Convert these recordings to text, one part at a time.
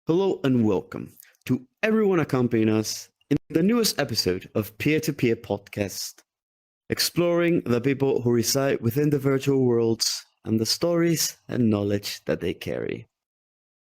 Hello and welcome to everyone accompanying us in the newest episode of Pier-to-Pier Podcast, exploring the people who reside within the virtual worlds and the stories and knowledge that they carry.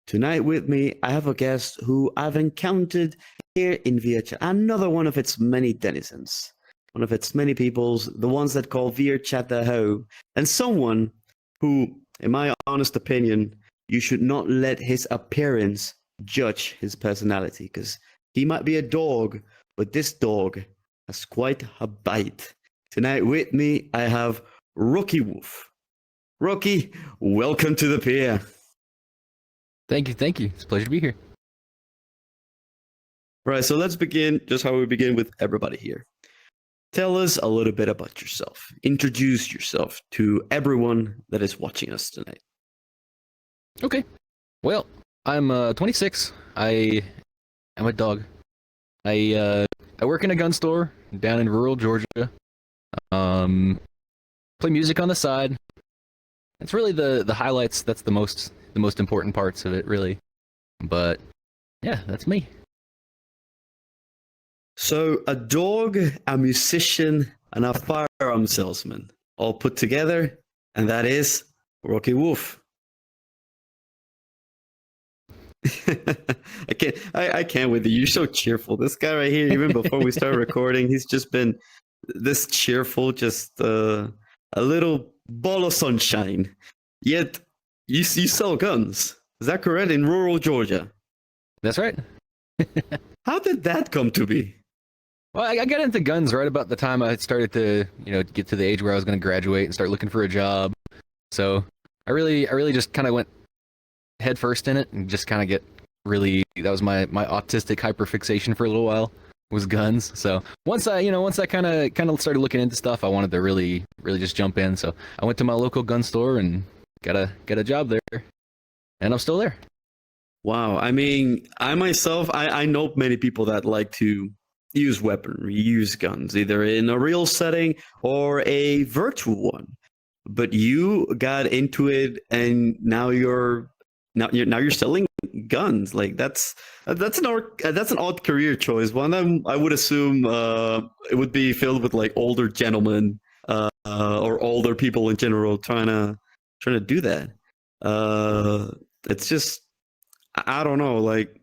Tonight with me, I have a guest who I've encountered here in VRChat, another one of its many denizens, one of its many peoples, the ones that call VRChat their home, and someone who, in my honest opinion, you should not let his appearance judge his personality, because he might be a dog, but this dog has quite a bite. Tonight with me, I have Rocky Woof. Rocky, welcome to the pier. Thank you. It's a pleasure to be here. Right, so let's begin just how we begin with everybody here. Tell us a little bit about yourself. Introduce yourself to everyone that is watching us tonight. Okay. Well, I'm 26. I am a dog. I work in a gun store down in rural Georgia. Play music on the side. That's really the highlights. That's the most important parts of it, really. But yeah, that's me. So a dog, a musician, and a firearm salesman all put together, and that is Rocky Woof. I can't with you. You're so cheerful. This guy right here, even before we started recording, he's just been this cheerful, just a little ball of sunshine. Yet you sell guns. Is that correct? In rural Georgia. That's right. How did that come to be? Well, I got into guns right about the time I started to, get to the age where I was going to graduate and start looking for a job. So I really just kind of went head first in it and just kind of that was my autistic hyperfixation for a little while was guns. So once I kind of started looking into stuff, I wanted to really just jump in. So I went to my local gun store and got a job there, and I'm still there. Wow. I mean, I myself, I know many people that like to use weaponry, use guns, either in a real setting or a virtual one. But you got into it, and now you're selling guns. Like that's an odd career choice. One I would assume it would be filled with like older gentlemen or older people in general trying to do that. It's just, I don't know, like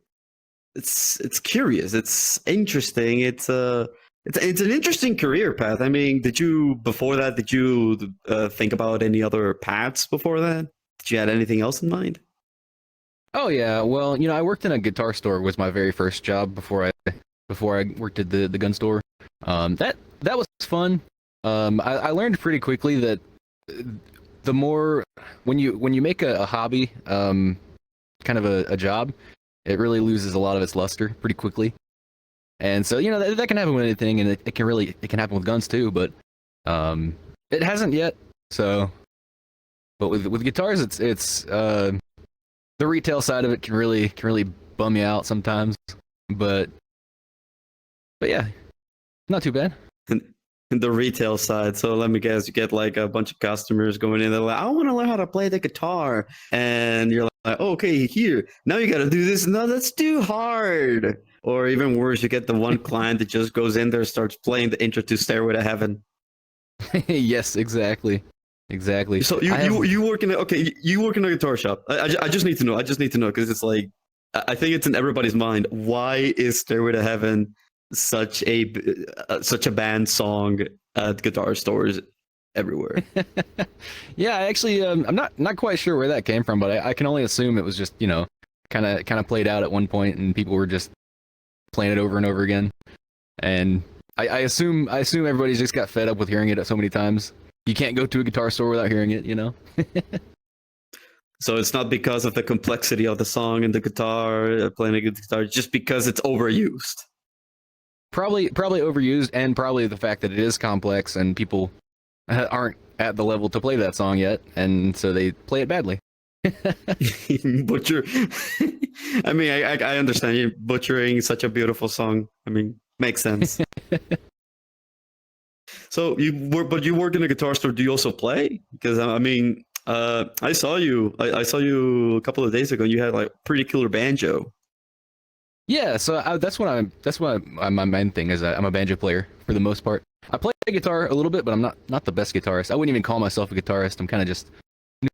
it's curious, it's interesting, it's an interesting career path. I mean, did you think about any other paths before that? Did you have anything else in mind? Oh yeah, well, I worked in a guitar store was my very first job before I worked at the gun store. That was fun. I learned pretty quickly that the more when you make a hobby kind of a job, it really loses a lot of its luster pretty quickly. And so that can happen with anything, and it can happen with guns too, but it hasn't yet. So, but with guitars, it's the retail side of it can really bum you out sometimes, but yeah, not too bad. And the retail side, so let me guess, you get like a bunch of customers going in, they're like, I want to learn how to play the guitar, and you're like, okay, here, now you got to do this. No, that's too hard. Or even worse, you get the one client that just goes in there, starts playing the intro to Stairway to Heaven. Yes, exactly. So you work in a guitar shop. I just need to know because it's like, I think it's in everybody's mind. Why is Stairway to Heaven such a banned song at guitar stores everywhere? Yeah, actually, I'm not quite sure where that came from, but I can only assume it was just kind of played out at one point, and people were just playing it over and over again. And I assume everybody's just got fed up with hearing it so many times. You can't go to a guitar store without hearing it, So it's not because of the complexity of the song and the guitar, playing a good guitar, just because it's overused. Probably overused, and probably the fact that it is complex and people aren't at the level to play that song yet, and so they play it badly. Butcher. I mean, I understand you butchering such a beautiful song. I mean, makes sense. So you work in a guitar store. Do you also play? Because I mean, I saw you a couple of days ago. You had like pretty killer banjo. Yeah, so my main thing is. I'm a banjo player for the most part. I play guitar a little bit, but I'm not the best guitarist. I wouldn't even call myself a guitarist. I'm kind of just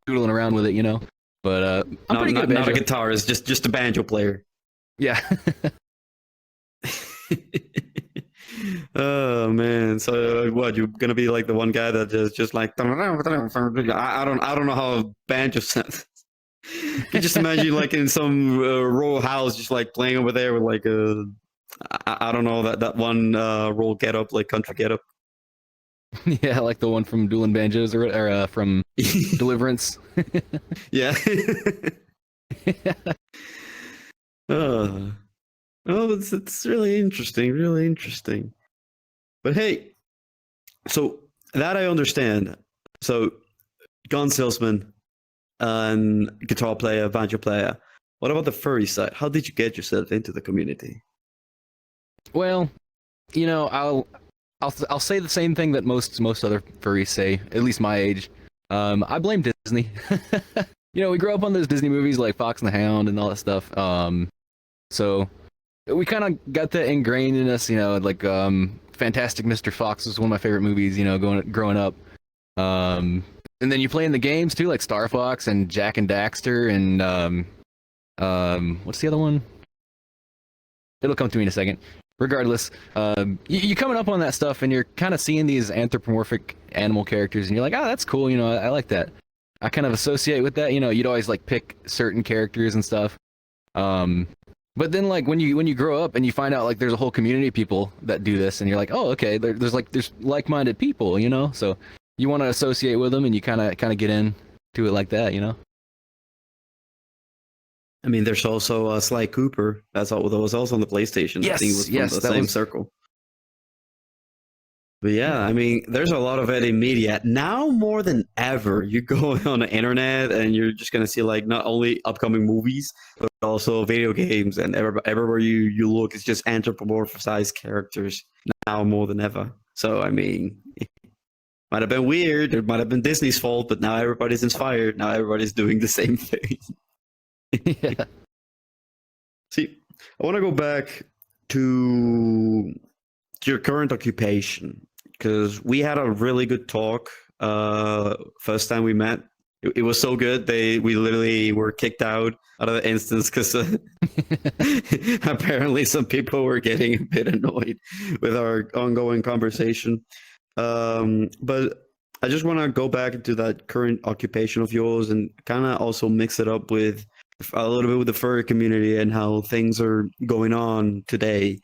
noodling around with it, you know. But I'm pretty good at banjo. Not a guitarist, just a banjo player. Yeah. Oh man! So what? You're gonna be like the one guy that just like I don't know how a banjo sounds. You just imagine like in some row house, just like playing over there with like a I don't know that one roll get up like country get up. Yeah, like the one from Dueling Banjos or from Deliverance. Yeah. Oh, it's really interesting, really interesting. But hey, so that I understand. So, gun salesman and guitar player, banjo player. What about the furry side? How did you get yourself into the community? Well, you know, I'll say the same thing that most other furries say, at least my age. I blame Disney. You know, we grew up on those Disney movies like Fox and the Hound and all that stuff. So we kind of got that ingrained in us, you know, like Fantastic Mr. Fox was one of my favorite movies, you know, growing up. And then you play in the games too, like Star Fox and Jack and Daxter and what's the other one? It'll come to me in a second. Regardless, you're coming up on that stuff and you're kind of seeing these anthropomorphic animal characters and you're like, oh, that's cool, you know, I like that. I kind of associate with that, you know, you'd always like pick certain characters and stuff. But then like when you grow up and you find out like there's a whole community of people that do this and you're like, oh, okay, there's like-minded people, you know, so you want to associate with them and you kind of get into it like that, you know. I mean, there's also Sly Cooper. That was also on the PlayStation. Yes, I think it was from the same circle. But yeah, I mean, there's a lot of it in media now more than ever. You go on the internet and you're just gonna see like not only upcoming movies but also video games, and everywhere you look, it's just anthropomorphized characters now more than ever. So I mean, it might have been weird. It might have been Disney's fault, but now everybody's inspired. Now everybody's doing the same thing. Yeah. See, I want to go back to your current occupation because we had a really good talk first time we met. It was so good we literally were kicked out of the instance because apparently some people were getting a bit annoyed with our ongoing conversation. But I just want to go back into that current occupation of yours and kind of also mix it up with a little bit with the furry community and how things are going on today.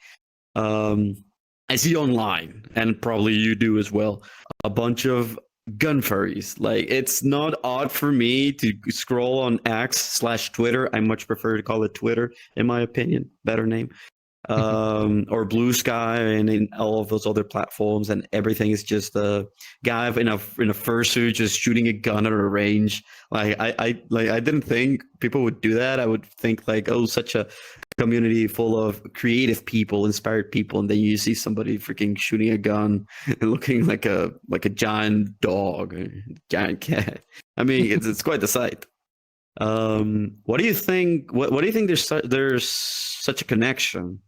I see online, and probably you do as well, a bunch of gun furries. Like, it's not odd for me to scroll on X/Twitter. I much prefer to call it Twitter, in my opinion. Better name. Or Blue Sky and in all of those other platforms, and everything is just a guy in a fursuit just shooting a gun at a range. Like I didn't think people would do that. I would think like, oh, such a community full of creative people, inspired people, and then you see somebody freaking shooting a gun and looking like a giant dog, a giant cat. I mean, it's quite the sight. What do you think? What do you think? There's such a connection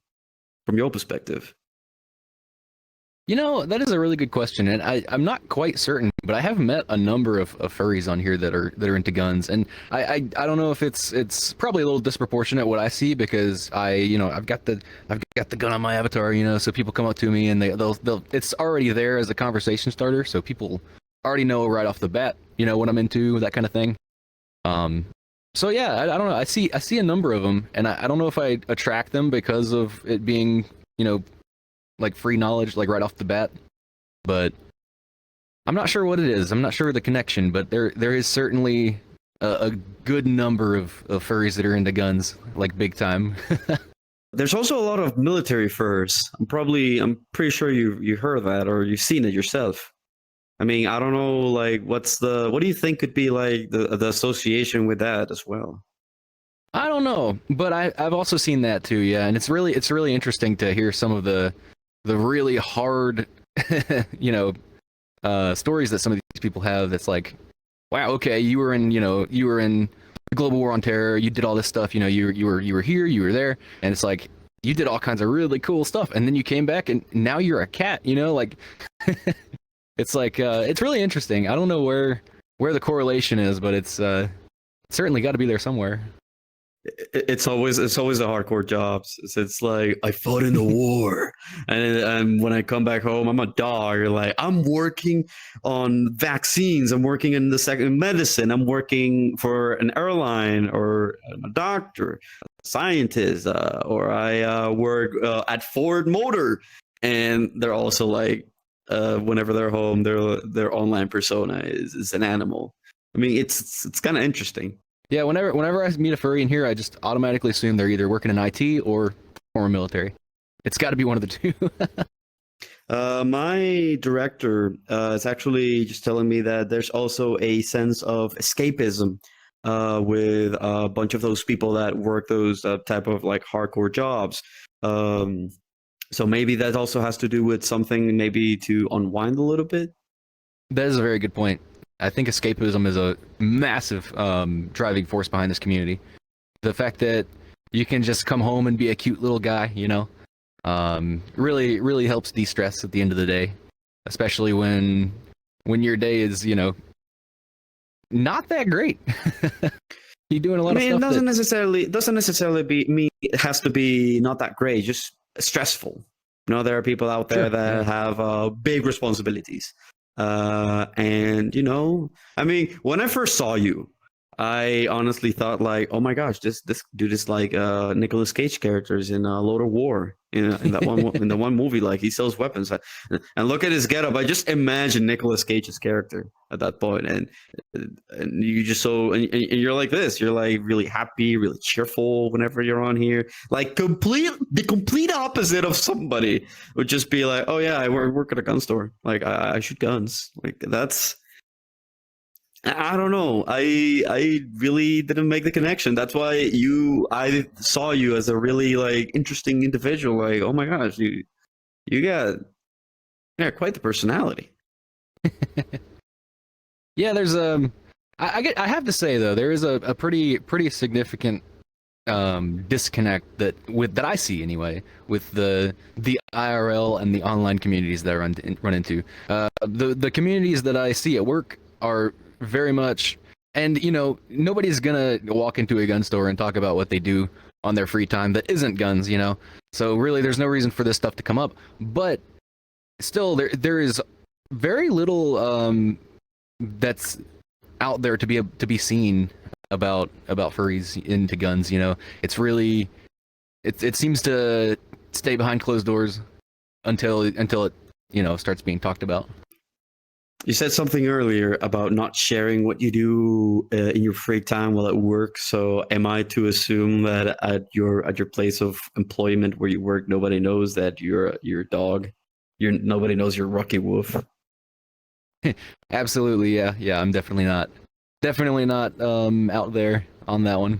from your perspective? You know, that is a really good question, and I'm not quite certain, but I have met a number of furries on here that are into guns, and I don't know if it's probably a little disproportionate what I see because I've got the gun on my avatar, you know, so people come up to me and they'll it's already there as a conversation starter, so people already know right off the bat, you know, what I'm into, that kind of thing. So yeah, I don't know. I see a number of them, and I don't know if I attract them because of it being, you know, like free knowledge, like right off the bat. But I'm not sure what it is. I'm not sure the connection, but there is certainly a good number of furries that are into guns, like big time. There's also a lot of military furs. I'm pretty sure you heard that or you've seen it yourself. I mean, I don't know, like, what do you think could be like the association with that as well? I don't know, but I've also seen that too, yeah, and it's really interesting to hear some of the really hard, you know, stories that some of these people have. That's like, wow, okay, you were in the global war on terror, you did all this stuff, you know, you were here, you were there, and it's like you did all kinds of really cool stuff, and then you came back and now you're a cat, you know, like it's like it's really interesting. I don't know where the correlation is, but it's certainly got to be there somewhere. It's always the hardcore jobs. It's like I fought in the war, and when I come back home, I'm a dog. You're like I'm working on vaccines. I'm working in the second medicine. I'm working for an airline, or I'm a doctor, a scientist, or I work at Ford Motor. And they're also like, whenever they're home, their online persona is an animal. I mean, it's kind of interesting. Yeah, whenever I meet a furry in here, I just automatically assume they're either working in IT or former military. It's got to be one of the two. My director is actually just telling me that there's also a sense of escapism with a bunch of those people that work those type of like hardcore jobs. So maybe that also has to do with something, maybe to unwind a little bit. That is a very good point. I think escapism is a massive driving force behind this community. The fact that you can just come home and be a cute little guy, you know, really, really helps de-stress at the end of the day, especially when your day is, you know, not that great. You're doing a lot of stuff. It doesn't necessarily mean it has to be not that great, just stressful. You know, there are people out there that have big responsibilities. And you know, I mean, when I first saw you, I honestly thought like, oh my gosh, this dude is like Nicolas Cage characters in Lord of War, in that one in the one movie, like he sells weapons. And look at his getup. I just imagine Nicolas Cage's character at that point, and you just and you're like this. You're like really happy, really cheerful whenever you're on here. Like the complete opposite of somebody would just be like, oh yeah, I work at a gun store. Like I shoot guns. Like that's. I don't know. I really didn't make the connection. That's why I saw you as a really like interesting individual. Like, oh my gosh, you got quite the personality. Yeah, there's I have to say though, there is a pretty significant disconnect that I see anyway with the IRL and the online communities that I run into. The communities that I see at work are very much, and you know, nobody's gonna walk into a gun store and talk about what they do on their free time that isn't guns, you know. So really, there's no reason for this stuff to come up. But still, there is very little that's out there to be seen about furries into guns. You know, it's really it seems to stay behind closed doors until it, you know, starts being talked about. You said something earlier about not sharing what you do in your free time while at work. So, am I to assume that at your place of employment where you work, nobody knows that you're a dog? Nobody knows you're Rocky Woof. Absolutely, yeah. I'm definitely not out there on that one.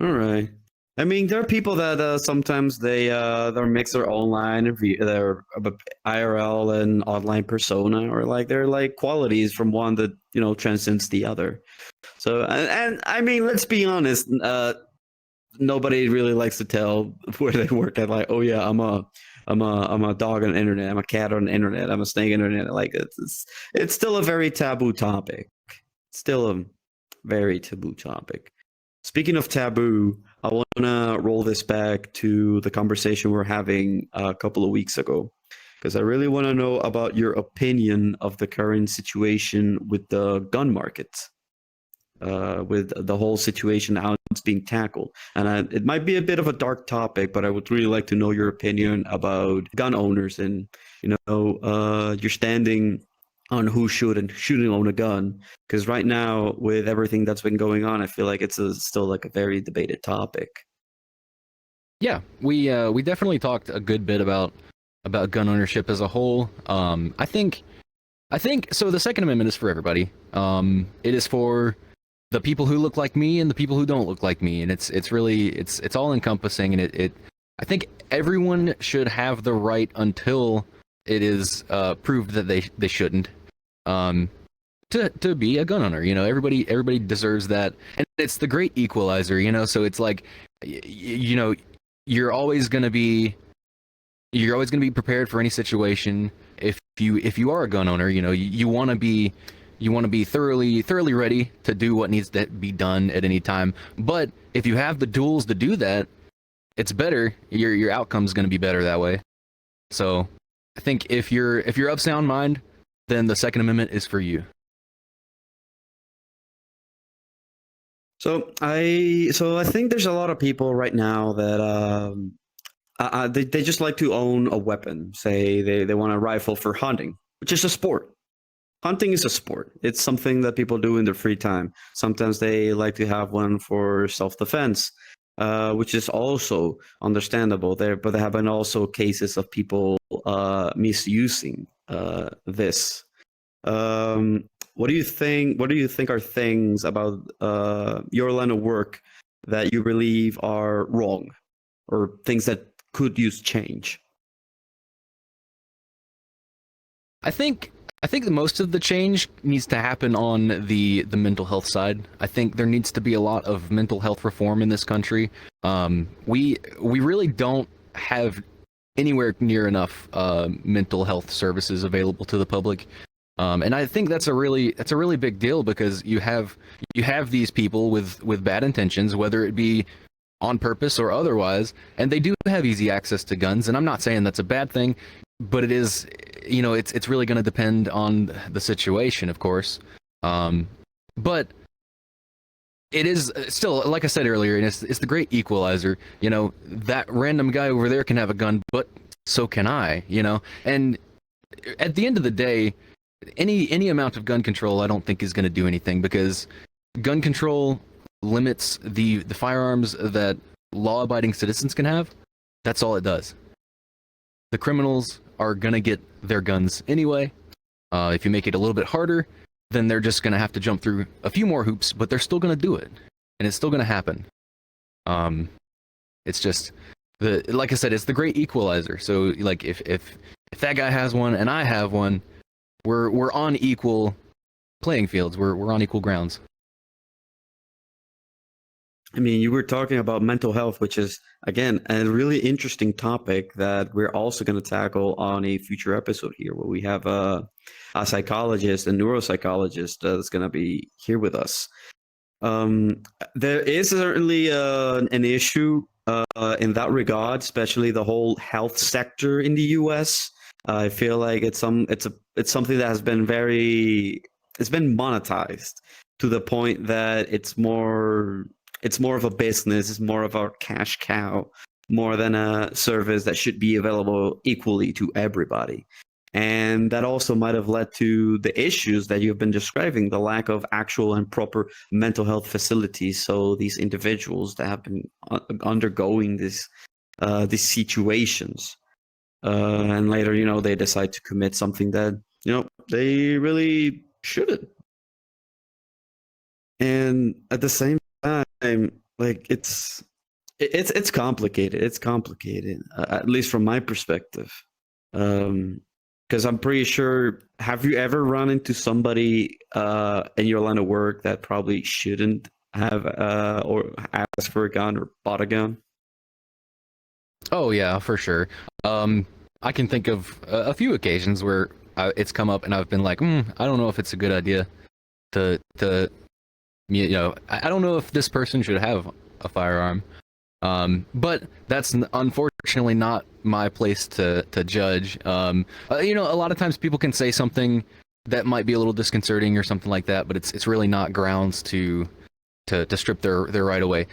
All right. I mean, there are people that sometimes they mix their online and their IRL and online persona, or like they're like qualities from one that, you know, transcends the other. So, and I mean, let's be honest, nobody really likes to tell where they work at. Like, oh yeah, I'm a dog on the internet. I'm a cat on the internet. I'm a snake on the internet. Like it's still a very taboo topic. Still a very taboo topic. Speaking of taboo, I want to roll this back to the conversation we were having a couple of weeks ago, because I really want to know about your opinion of the current situation with the gun market, with the whole situation, how it's being tackled. And it might be a bit of a dark topic, but I would really like to know your opinion about gun owners and, you know, your standing on who should and shouldn't own a gun, because right now with everything that's been going on, I feel like it's still like a very debated topic. Yeah, we definitely talked a good bit about gun ownership as a whole. I think so. The Second Amendment is for everybody. It is for the people who look like me and the people who don't look like me, and it's really it's all encompassing, and I think everyone should have the right until it is proved that they shouldn't, to to be a gun owner. Everybody deserves that, and it's the great equalizer. So it's like, you're always gonna be prepared for any situation. If you are a gun owner, you want to be thoroughly ready to do what needs to be done at any time. But if you have the tools to do that, it's better. Your outcome's going to be better that way. So I think if you're of sound mind, then the Second Amendment is for you. So I think there's a lot of people right now that they just like to own a weapon. Say they want a rifle for hunting, which is a sport. Hunting is a sport. It's something that people do in their free time. Sometimes they like to have one for self-defense, which is also understandable there. But there have been also cases of people misusing this. What do you think? What do you think are things about your line of work that you believe are wrong, or things that could use change? I think that most of the change needs to happen on the mental health side. I think there needs to be a lot of mental health reform in this country. We really don't have anywhere near enough mental health services available to the public. And I think that's a really big deal, because you have these people with bad intentions, whether it be on purpose or otherwise, and they do have easy access to guns. And I'm not saying that's a bad thing, but it is, it's really going to depend on the situation, of course. But it is still, like I said earlier, and it's the great equalizer. That random guy over there can have a gun, but so can I. And at the end of the day, any amount of gun control, I don't think is going to do anything, because gun control limits the firearms that law-abiding citizens can have. That's all it does. The criminals are going to get their guns anyway. If you make it a little bit harder, then they're just going to have to jump through a few more hoops, but they're still going to do it, and it's still going to happen. It's just like I said, it's the great equalizer. So like if that guy has one and I have one, we're on equal playing fields. We're on equal grounds. I mean, you were talking about mental health, which is, again, a really interesting topic that we're also going to tackle on a future episode here, where we have a psychologist, a neuropsychologist that's going to be here with us. There is certainly an issue in that regard, especially the whole health sector in the U.S. I feel like it's something that has been it's been monetized to the point that it's more of a business, it's more of a cash cow, more than a service that should be available equally to everybody. And that also might have led to the issues that you've been describing, the lack of actual and proper mental health facilities. So these individuals that have been undergoing these situations, and later, they decide to commit something that, they really shouldn't. And at the same time, like it's complicated. It's complicated, at least from my perspective. Because I'm pretty sure, have you ever run into somebody in your line of work that probably shouldn't have or asked for a gun or bought a gun? Oh yeah, for sure. I can think of a few occasions where it's come up and I've been like, I don't know if it's a good idea to I don't know if this person should have a firearm. But that's unfortunately not my place to judge. A lot of times people can say something that might be a little disconcerting or something like that, but it's really not grounds to strip their right away.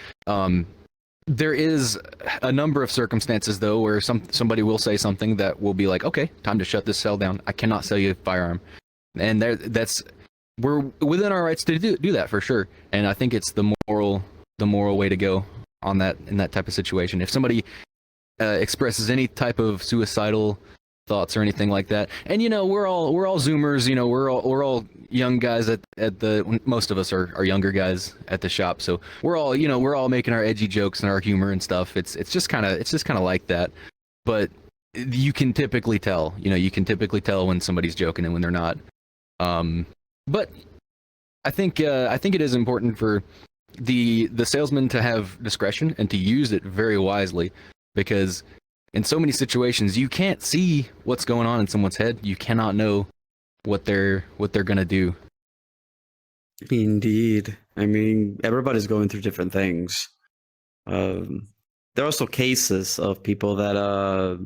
There is a number of circumstances though where somebody will say something that will be like, okay, time to shut this cell down. I cannot sell you a firearm, and we're within our rights to do that for sure. And I think it's the moral way to go on that, in that type of situation. If somebody expresses any type of suicidal thoughts or anything like that, and we're all Zoomers, we're all young guys at the most of us are younger guys at the shop, so we're all making our edgy jokes and our humor and stuff. It's just kind of like that. But you can typically tell when somebody's joking and when they're not. But I think it is important for the salesman to have discretion and to use it very wisely, because in so many situations you can't see what's going on in someone's head. You cannot know what they're gonna do. Indeed. I mean, everybody's going through different things. There are also cases of people that,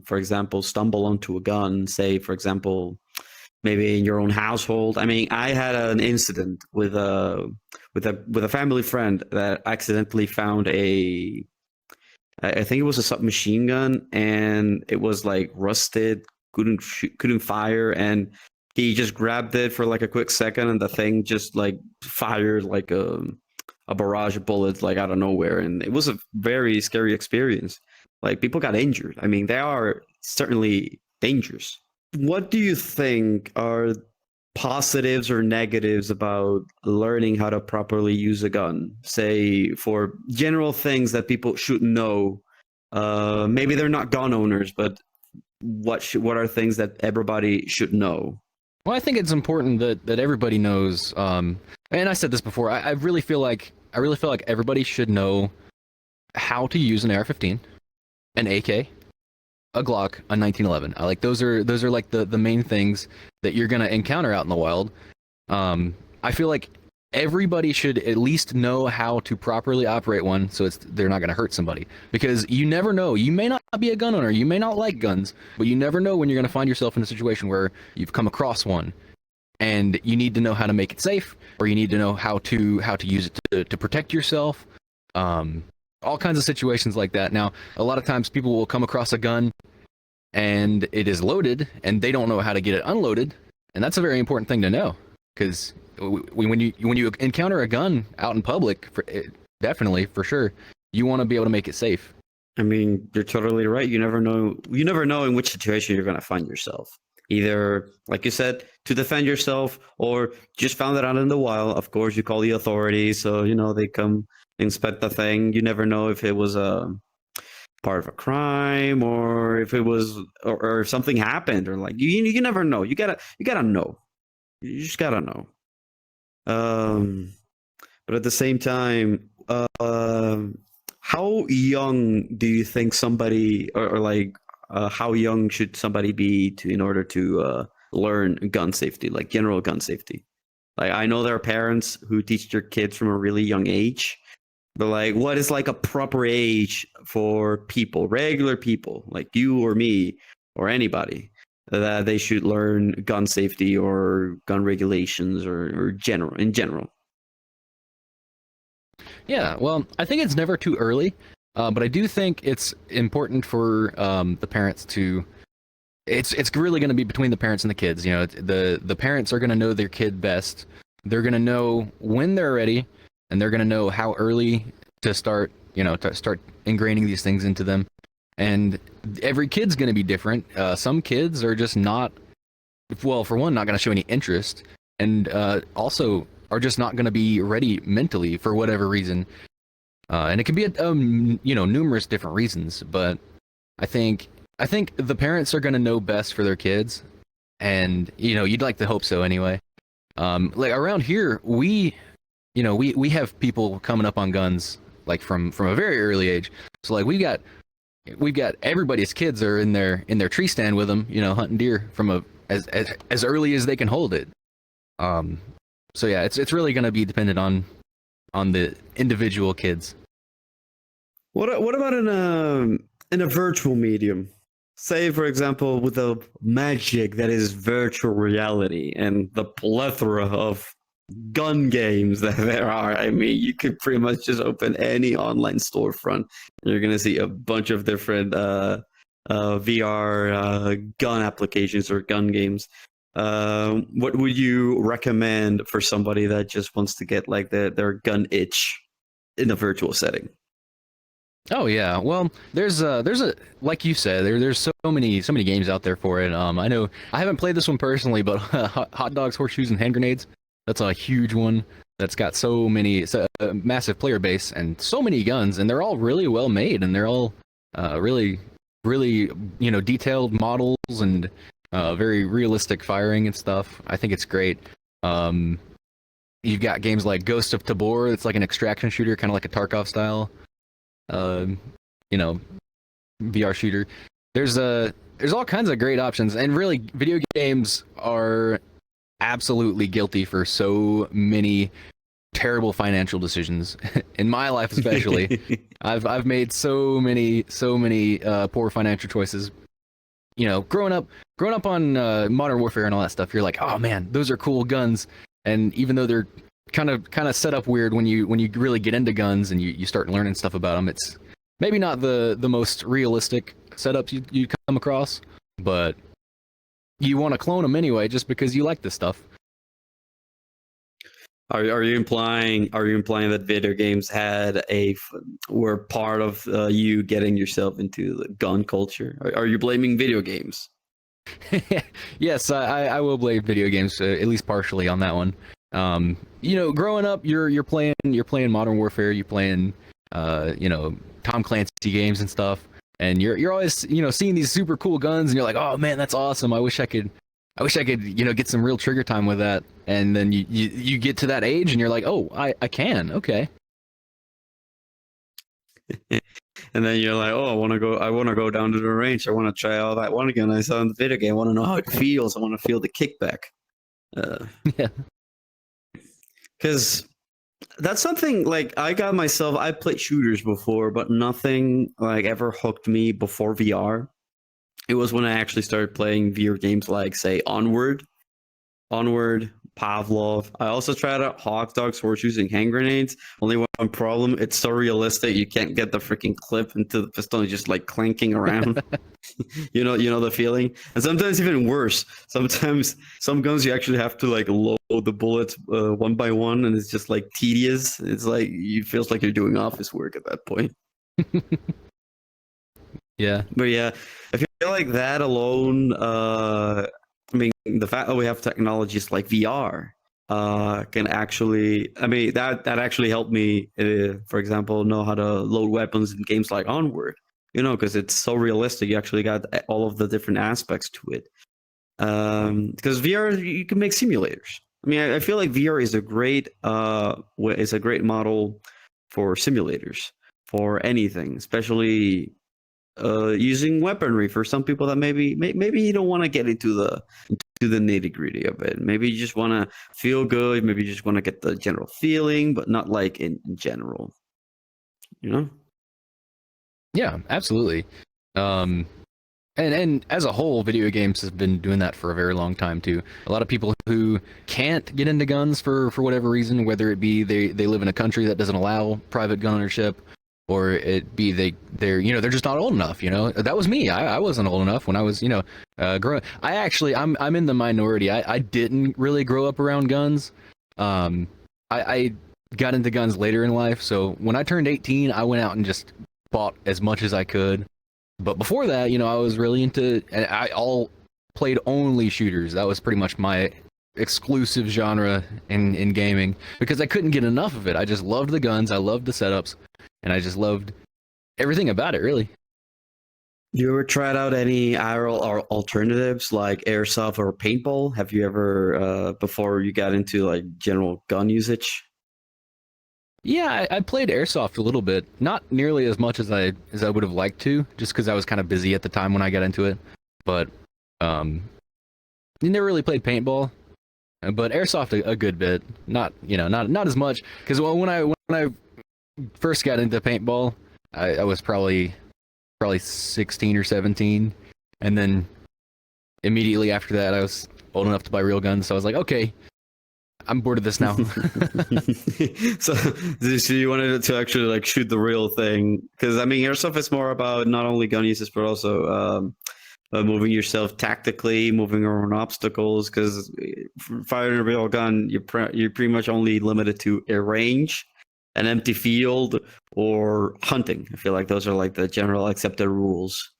for example, stumble onto a gun. Say, for example, maybe in your own household. I mean, I had an incident with a family friend that accidentally found I think it was a submachine gun, and it was like rusted, couldn't fire, and he just grabbed it for like a quick second, and the thing just like fired like a barrage of bullets like out of nowhere, and it was a very scary experience. Like, people got injured. I mean, they are certainly dangerous. What do you think are positives or negatives about learning how to properly use a gun? Say, for general things that people should know. Maybe they're not gun owners, but what are things that everybody should know? Well, I think it's important that everybody knows. And I said this before. I really feel like everybody should know how to use an AR-15, an AK, a Glock, a 1911. I like those are like the main things that you're gonna encounter out in the wild. I feel like everybody should at least know how to properly operate one, so they're not gonna hurt somebody. Because you never know. You may not be a gun owner, you may not like guns, but you never know when you're gonna find yourself in a situation where you've come across one, and you need to know how to make it safe, or you need to know how to use it to protect yourself. All kinds of situations like that. Now, a lot of times people will come across a gun and it is loaded and they don't know how to get it unloaded, and that's a very important thing to know, because when you encounter a gun out in public, definitely, for sure, you want to be able to make it safe. I mean, you're totally right. You never know in which situation you're going to find yourself. Either, like you said, to defend yourself, or just found it out in the wild. Of course, you call the authorities, so they come inspect the thing. You never know if it was a part of a crime, or if it was, or if something happened, or like you never know. You gotta know. You just gotta know. But at the same time, how young do you think somebody, or like, how young should somebody be in order to learn gun safety, like general gun safety? Like, I know there are parents who teach their kids from a really young age, but like, what is like a proper age for people, regular people like you or me or anybody, that they should learn gun safety or gun regulations, or in general? Yeah, well, I think it's never too early, but I do think it's important for the parents to. It's really going to be between the parents and the kids. The parents are going to know their kid best. They're going to know when they're ready, and they're going to know how early to start. To start ingraining these things into them. And every kid's going to be different. Some kids are just not. Well, for one, not going to show any interest, and also are just not going to be ready mentally for whatever reason. And it can be numerous different reasons, but I think the parents are going to know best for their kids, and you'd like to hope so anyway. Like around here, we have people coming up on guns like from a very early age. So like we've got everybody's kids are in their tree stand with them, hunting deer from as early as they can hold it. So yeah, it's really going to be dependent on the individual kids. What about in a virtual medium? Say, for example, with the magic that is virtual reality and the plethora of gun games that there are. I mean, you could pretty much just open any online storefront. You're going to see a bunch of different VR gun applications or gun games. What would you recommend for somebody that just wants to get like their gun itch in a virtual setting? Oh yeah, well, there's a like you said, there's so many games out there for it. I know I haven't played this one personally, but hot dogs, horseshoes, and hand grenades. That's a huge one. That's got it's a massive player base and so many guns, and they're all really well made, and they're all really detailed models and very realistic firing and stuff. I think it's great. Um, you've got games like Ghost of Tabor. It's like an extraction shooter, kind of like a Tarkov style. Um, you know, VR shooter. There's all kinds of great options, and really, video games are absolutely guilty for so many terrible financial decisions in my life, especially. I've made so many poor financial choices. You know, growing up on Modern Warfare and all that stuff, you're like, oh man, those are cool guns. And even though they're kind of set up weird when you really get into guns and you start learning stuff about them, it's maybe not the most realistic setups you come across, but you want to clone them anyway just because you like this stuff. Are you implying that video games were part of you getting yourself into the gun culture? Are you blaming video games? Yes, I will blame video games at least partially on that one. You know, growing up, you're playing Modern Warfare, you're playing you know, Tom Clancy games and stuff, and you're always, you know, seeing these super cool guns, and you're like, oh man, that's awesome. I wish I could, you know, get some real trigger time with that. And then you get to that age and you're like, oh, I can. Okay. And then you're like, oh, I want to go down to the range. I want to try all that one gun I saw in the video game. I want to know how it feels. I want to feel the kickback. Yeah. Because that's something like I played shooters before, but nothing like ever hooked me before VR. It was when I actually started playing VR games like, say, Onward, Pavlov. I also tried out Hawk Dogs, horseshoes, and hand grenades. Only one problem: it's so realistic. You can't get the freaking clip into the pistol. It's just like clanking around. you know the feeling. And sometimes even worse. Sometimes some guns you actually have to like load the bullets one by one, and it's just like tedious. It's like it feels like you're doing office work at that point. Yeah. But yeah, I feel like that alone. I mean, the fact that we have technologies like VR can actually, I mean, that actually helped me, for example, know how to load weapons in games like Onward, you know, because it's so realistic. You actually got all of the different aspects to it. Because VR, you can make simulators. I mean, I feel like VR is a great model for simulators for anything, especially using weaponry for some people that maybe you don't want to get into the nitty gritty of it. Maybe you just want to feel good. Maybe you just want to get the general feeling, but not like in general. You know? Yeah, absolutely. And as a whole, video games have been doing that for a very long time too. A lot of people who can't get into guns for whatever reason, whether it be they live in a country that doesn't allow private gun ownership, or it be they're you know, they're just not old enough. You know, that was me. I wasn't old enough when I was, you know, growing. I'm in the minority. I didn't really grow up around guns. I got into guns later in life. So when I turned 18, I went out and just bought as much as I could. But before that, you know, I was really into, and I played only shooters. That was pretty much my exclusive genre in gaming, because I couldn't get enough of it. I just loved the guns. I loved the setups. And I just loved everything about it, really. You ever tried out any IRL or alternatives like airsoft or paintball? Have you ever, before you got into like general gun usage? Yeah, I played airsoft a little bit, not nearly as much as I would have liked to, just because I was kind of busy at the time when I got into it. But you never really played paintball, but airsoft a good bit. Not as much, because when I first got into paintball, I was probably 16 or 17, and then immediately after that I was old enough to buy real guns, so I was like, okay, I'm bored of this now. so you wanted to actually like shoot the real thing, because I mean airsoft is more about not only gun uses but also moving yourself tactically, moving around obstacles, because firing a real gun, you're pretty much only limited to a range, an empty field, or hunting. I feel like those are like the general accepted rules.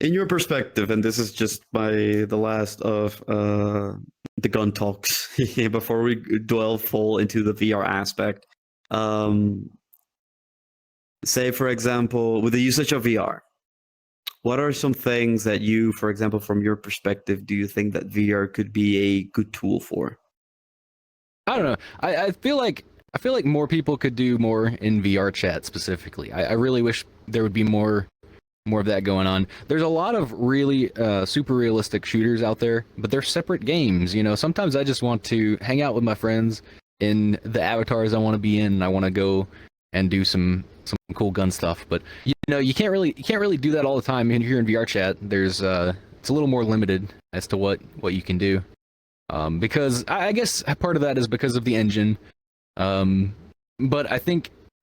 In your perspective, and this is just the last of the gun talks before we delve full into the VR aspect. Say, for example, with the usage of VR, what are some things that you, for example, from your perspective, do you think that VR could be a good tool for? I don't know. I feel like more people could do more in VR chat specifically. I really wish there would be more of that going on. There's a lot of really super realistic shooters out there, but they're separate games. Sometimes I just want to hang out with my friends in the avatars I want to be in, and I want to go and do some cool gun stuff. But you can't really do that all the time. And here in VR chat, there's it's a little more limited as to what you can do. Because I guess part of that is because of the engine. But I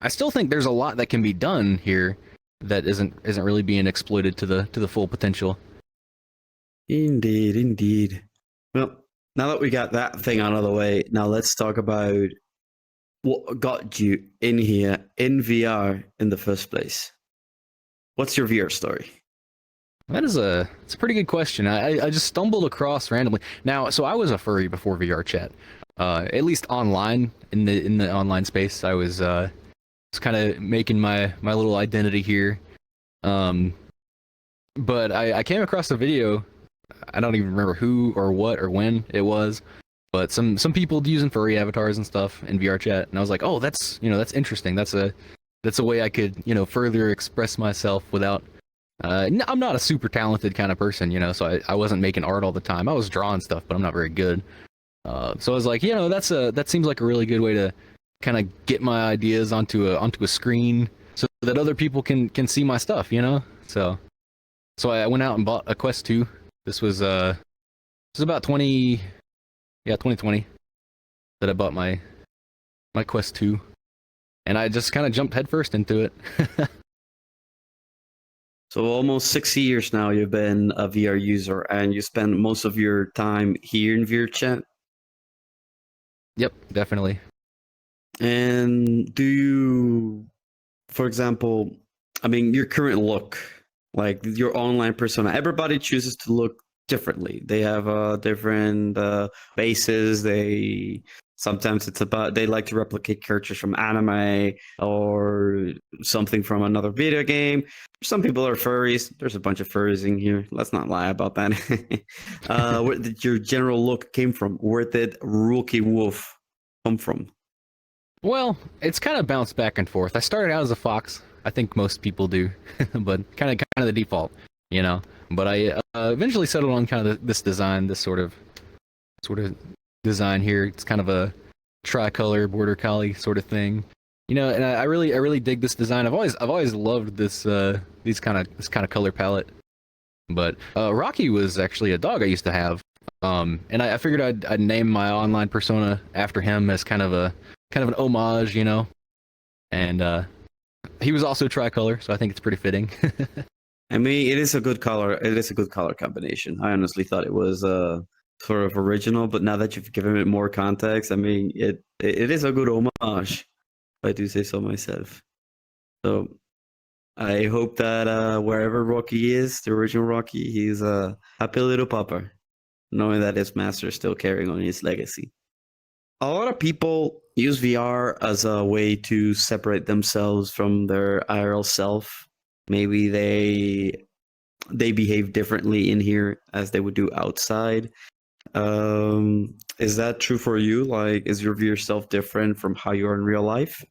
still think there's a lot that can be done here that isn't really being exploited to the full potential. Indeed. Well, now that we got that thing out of the way, now let's talk about what got you in here in VR in the first place. What's your VR story? It's a pretty good question. I just stumbled across randomly. Now, so I was a furry before VR chat. At least online in the online space, I was kind of making my little identity here. But I came across a video. I don't even remember who or what or when it was, but some people using furry avatars and stuff in VR chat, and I was like, oh, that's interesting. That's a way I could further express myself without. I'm not a super talented kind of person, so I wasn't making art all the time. I was drawing stuff, but I'm not very good. So I was like, that seems like a really good way to kind of get my ideas onto a screen so that other people can see my stuff, So I went out and bought a Quest 2. This was about 2020 that I bought my Quest 2, and I just kind of jumped headfirst into it. So almost 6 years now you've been a VR user, and you spend most of your time here in VR chat. Yep, definitely. And do you, for example, your current look, like your online persona, everybody chooses to look differently. They have different bases. Sometimes they like to replicate characters from anime or something from another video game. Some people are furries. There's a bunch of furries in here. Let's not lie about that. Where did your general look came from? Where did Rocky Woof come from? Well, it's kind of bounced back and forth. I started out as a fox. I think most people do, but kind of the default, But I eventually settled on kind of this design, this sort of design here. It's kind of a tricolor border collie sort of thing, and I really dig this design. I've always loved this kind of color palette. But Rocky was actually a dog I used to have, and I figured I'd name my online persona after him as kind of an homage, and he was also tricolor, so I think it's pretty fitting. It is a good color. It is a good color combination. I honestly thought it was sort of original, but now that you've given it more context, it is a good homage, if I do say so myself. So I hope that wherever Rocky is, the original Rocky, he's a happy little pupper, knowing that his master is still carrying on his legacy. A lot of people use VR as a way to separate themselves from their IRL self. Maybe they behave differently in here as they would do outside. Is that true for you? Like, is your VR self different from how you are in real life?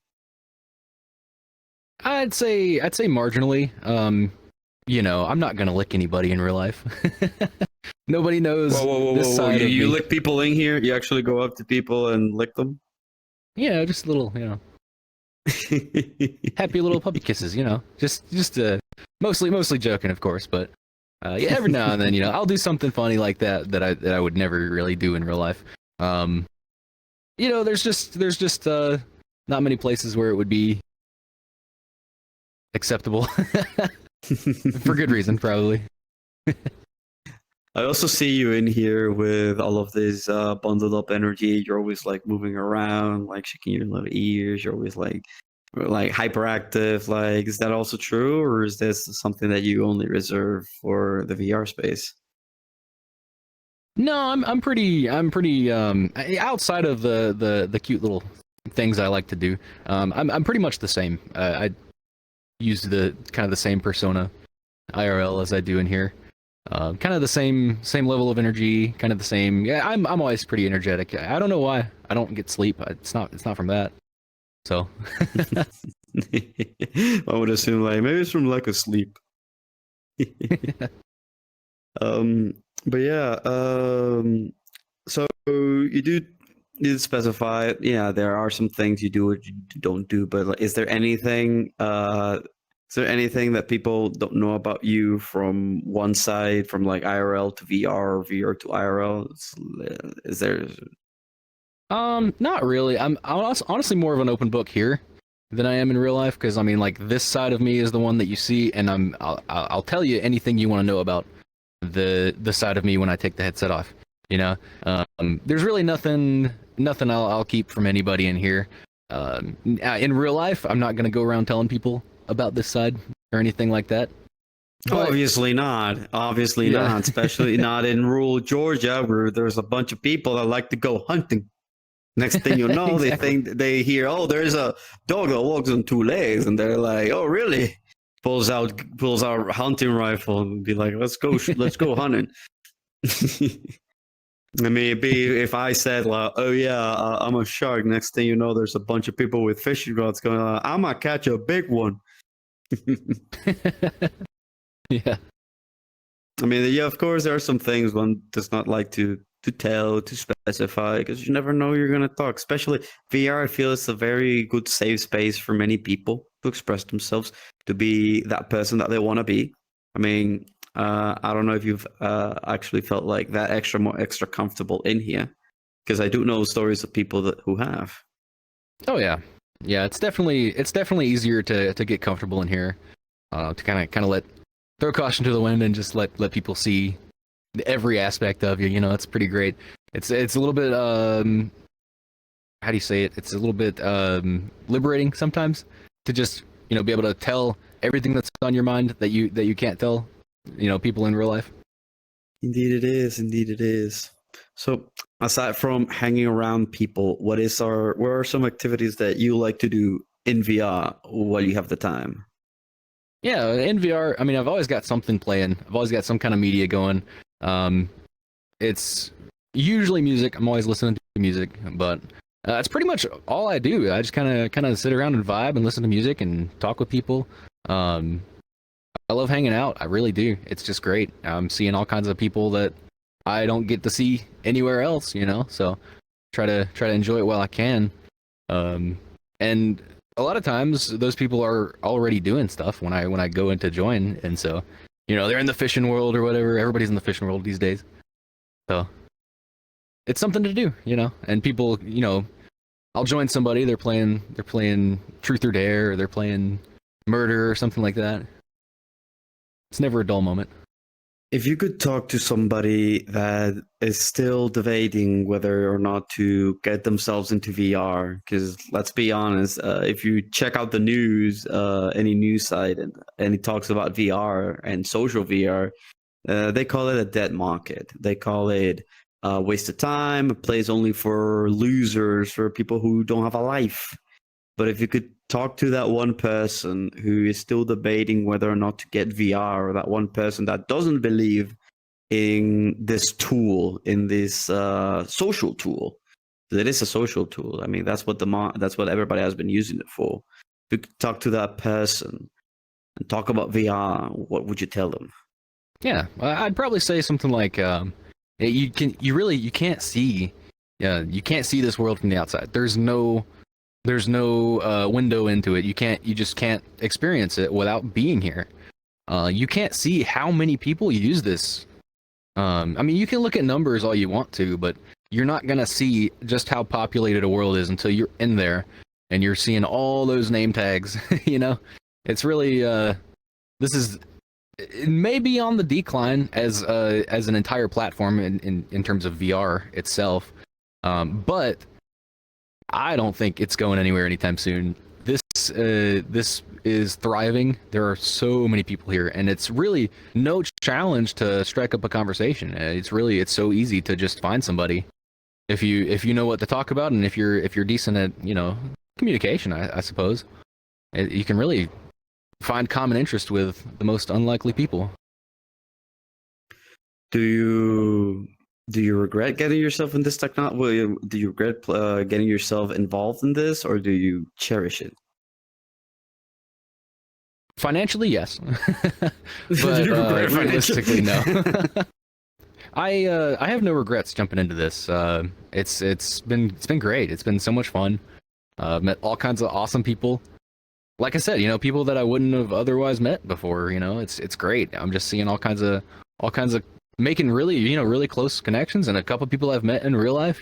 I'd say marginally. I'm not gonna lick anybody in real life. Nobody knows this side of me. You lick people in here? You actually go up to people and lick them? Yeah, just a little, happy little puppy kisses, just mostly joking, of course, but yeah, every now and then, I'll do something funny like that I would never really do in real life. There's just not many places where it would be acceptable for good reason, probably. I also see you in here with all of this bundled up energy. You're always like moving around, like shaking your little ears. You're always like hyperactive. Like, is that also true, or is this something that you only reserve for the VR space? No, I'm pretty outside of the cute little things I like to do. I'm pretty much the same. I use the kind of the same persona IRL as I do in here. Kind of the same level of energy, kind of the same. Yeah, I'm always pretty energetic. I don't know why. I don't get sleep. It's not from that. So I would assume like maybe it's from lack of sleep. um, but yeah, so you did specify, yeah, there are some things you do or you don't do, but like, is there anything that people don't know about you from one side, from like IRL to VR or VR to IRL? Is there? not really. I'm honestly more of an open book here than I am in real life, because I mean, like, this side of me is the one that you see, and I'll tell you anything you want to know about the side of me when I take the headset off. You know, there's really nothing I'll keep from anybody in here. In real life, I'm not gonna go around telling people about this side or anything like that. But, Obviously not. Obviously Yeah. not. Especially not in rural Georgia, where there's a bunch of people that like to go hunting. Next thing you know, Exactly. they hear, oh, there's a dog that walks on two legs, and they're like, oh, really? Pulls out hunting rifle and be like, let's go hunting. I mean, it'd be if I said, like, oh yeah, I'm a shark. Next thing you know, there's a bunch of people with fishing rods going, I'm gonna catch a big one. Yeah. I mean, yeah, of course, there are some things one does not like to tell, to specify, because you never know you're gonna talk. Especially VR, I feel it's a very good safe space for many people to express themselves, to be that person that they want to be. I mean, I don't know if you've actually felt like that more extra comfortable in here, because I do know stories of people who have. Oh yeah. Yeah, it's definitely easier to get comfortable in here. To kind of let throw caution to the wind and just let people see every aspect of you. You know, it's pretty great. It's a little bit how do you say it? It's a little bit liberating sometimes to just, you know, be able to tell everything that's on your mind that you can't tell, you know, people in real life. Indeed, it is. Indeed, it is. So, aside from hanging around people, what are some activities that you like to do in VR while you have the time? Yeah, in VR, I mean, I've always got something playing. I've always got some kind of media going. It's usually music. I'm always listening to music, but it's pretty much all I do. I just kind of sit around and vibe and listen to music and talk with people. Um, I love hanging out. I really do. It's just great. I'm seeing all kinds of people that I don't get to see anywhere else, you know. So try to enjoy it while I can. And a lot of times those people are already doing stuff when I go in to join, and so, you know, they're in the fishing world or whatever. Everybody's in the fishing world these days. So it's something to do, you know. And people, you know, I'll join somebody. They're playing Truth or Dare, or they're playing Murder or something like that. It's never a dull moment. If you could talk to somebody that is still debating whether or not to get themselves into VR, because let's be honest, if you check out the news, any news site, and it talks about VR and social VR, they call it a dead market. They call it a waste of time, a place only for losers, for people who don't have a life. But if you could talk to that one person who is still debating whether or not to get VR, or that one person that doesn't believe in this tool, in this social tool, it is a social tool. I mean, that's what everybody has been using it for. If you could talk to that person and talk about VR, what would you tell them? Yeah, I'd probably say something like, you can't see, you can't see this world from the outside. There's no window into it. You just can't experience it without being here. You can't see how many people use this. I mean, you can look at numbers all you want to, but you're not gonna see just how populated a world is until you're in there and you're seeing all those name tags. You know, it's really it may be on the decline as an entire platform in terms of VR itself, but I don't think it's going anywhere anytime soon. This is thriving. There are so many people here, and it's really no challenge to strike up a conversation. It's so easy to just find somebody if you know what to talk about, and if you're decent at, you know, communication. I suppose you can really find common interest with the most unlikely people. Do you regret getting yourself in this technology? Do you regret getting yourself involved in this, or do you cherish it? Financially, yes, but You regret realistically, no. financially? I have no regrets jumping into this. It's been great. It's been so much fun. Met all kinds of awesome people. Like I said, people that I wouldn't have otherwise met before. It's great. I'm just seeing all kinds of making really really close connections, and a couple people I've met in real life.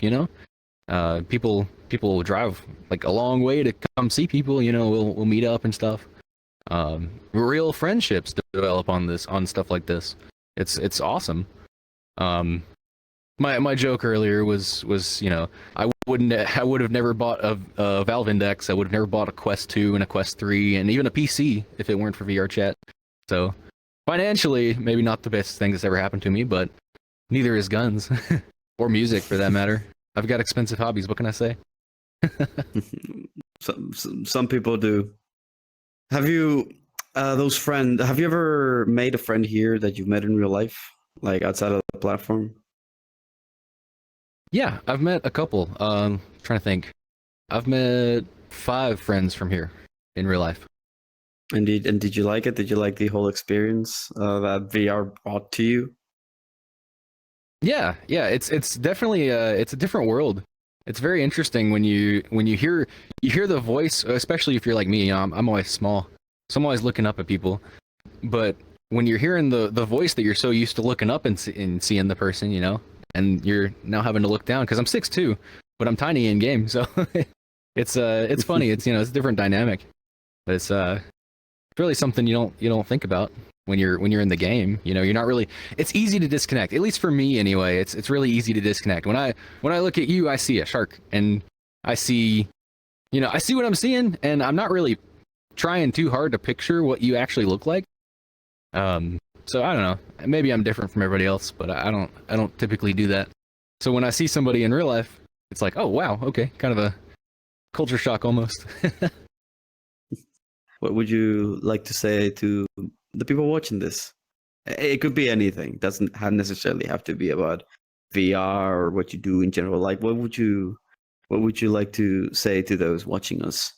People drive like a long way to come see people. We'll meet up and stuff. Real friendships develop on stuff like this. It's awesome. My joke earlier was I would have never bought a Valve Index. I would have never bought a Quest 2 and a Quest 3 and even a PC if it weren't for VR chat. So financially, maybe not the best thing that's ever happened to me, but neither is guns or music for that matter. I've got expensive hobbies. What can I say? Some people do. Have you have you ever made a friend here that you've met in real life, like outside of the platform? Yeah, I've met a couple. Trying to think. I've met 5 friends from here in real life. And did you like it? Did you like the whole experience that VR brought to you? Yeah. It's definitely it's a different world. It's very interesting when you hear the voice, especially if you're like me. I'm always small, so I'm always looking up at people. But when you're hearing the voice that you're so used to looking up and seeing the person, and you're now having to look down because I'm 6'2", but I'm tiny in game, so it's funny. It's it's a different dynamic, but it's really something you don't think about when you're in the game. You're not really. It's easy to disconnect. At least for me, anyway. It's really easy to disconnect. When I look at you, I see a shark, and I see what I'm seeing, and I'm not really trying too hard to picture what you actually look like. So I don't know. Maybe I'm different from everybody else, but I don't typically do that. So when I see somebody in real life, it's like, oh wow, okay, kind of a culture shock almost. What would you like to say to the people watching this? It could be anything. Doesn't necessarily have to be about VR or what you do in general. Like, what would you like to say to those watching us?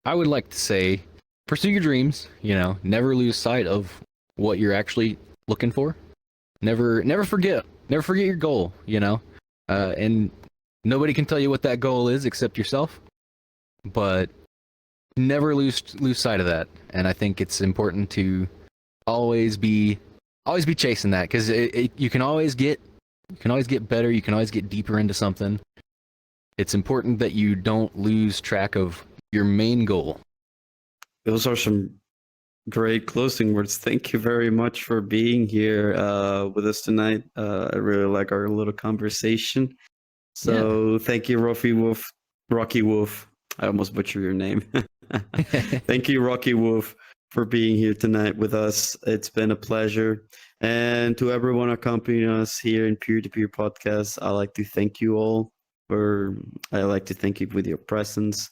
I would like to say, pursue your dreams. Never lose sight of what you're actually looking for. Never forget your goal. And nobody can tell you what that goal is except yourself. But never lose sight of that. And I think it's important to always be chasing that, because you can always get better. You can always get deeper into something. It's important that you don't lose track of your main goal. Those are some great closing words. Thank you very much for being here with us tonight. I really like our little conversation. So Thank you, Rocky Woof. I almost butchered your name. Thank you, Rocky Woof, for being here tonight with us. It's been a pleasure. And to everyone accompanying us here in Pier-to-Pier Podcast, I'd like to thank you all. I'd like to thank you with your presence.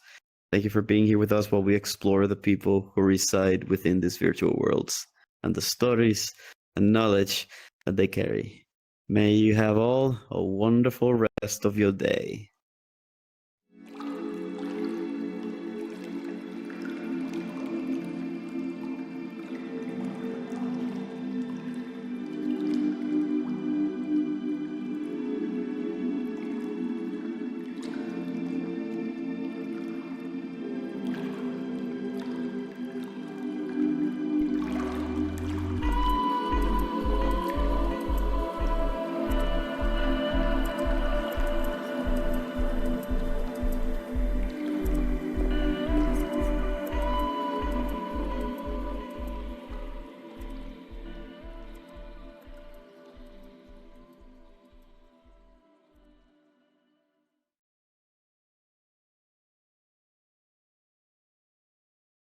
Thank you for being here with us while we explore the people who reside within these virtual worlds and the stories and knowledge that they carry. May you have all a wonderful rest of your day.